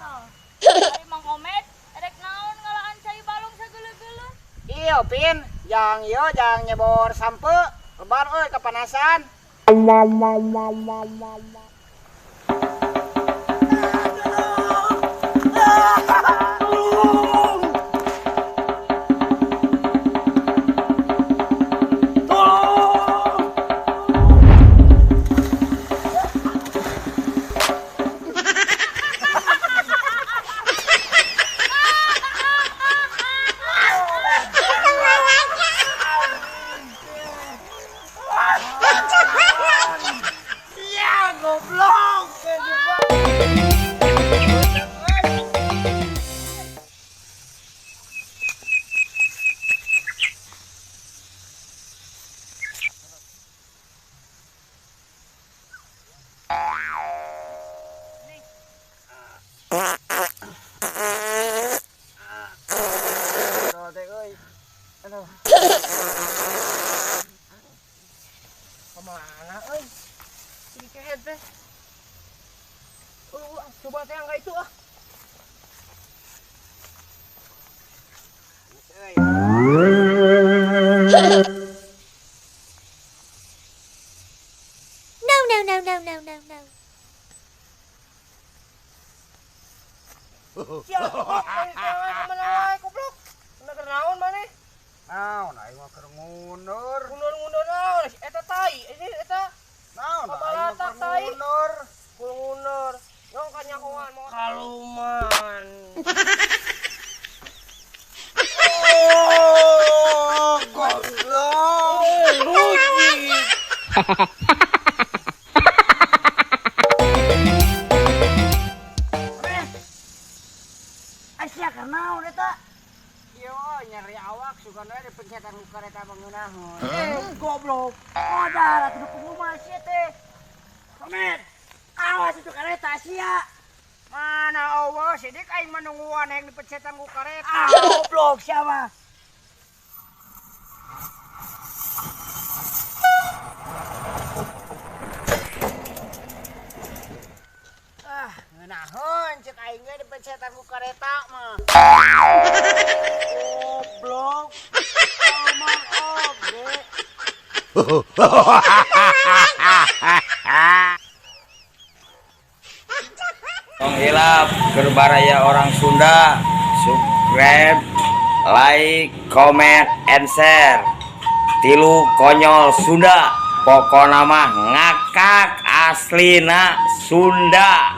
Ari Mang Omet, erek naon ngalaan cai balung sageuleuh-geuleuh. Iya, Pin. Jang nyebor sampe. Lebar euy kapanasan. Ya, goblok. Aduh, teh euy. Aduh. Kemana euy? Si kehet teh. Coba teh angga itu ah. Euy. No. Siap, kemana wae goblok. Kena naon maneh? Naon aing mah keur ngundur. Ngundur naon? Eta tai, ini eta naon? Babalatak tai. Ngundur. Nyong kan nyakoan mau kaluman. Oh, goblok. Rugi. Asia karena eta yo nyeri awak sugana dipencetan ku kareta bangunaheun. Goblok. Modal atuh pengumah sia teh. Komet. Awas itu kareta sia. Mana eueuh sidik aing menungguan yang dipencetan ku kareta. Goblok sia mah. Ngeunahun cek aing ge dipencetan ku kareta mah. Goblok. Omong oge. Hilap kerbaraya orang Sunda, subscribe, like, comment, and share. Tilu konyol Sunda, pokona mah ngakak aslina Sunda.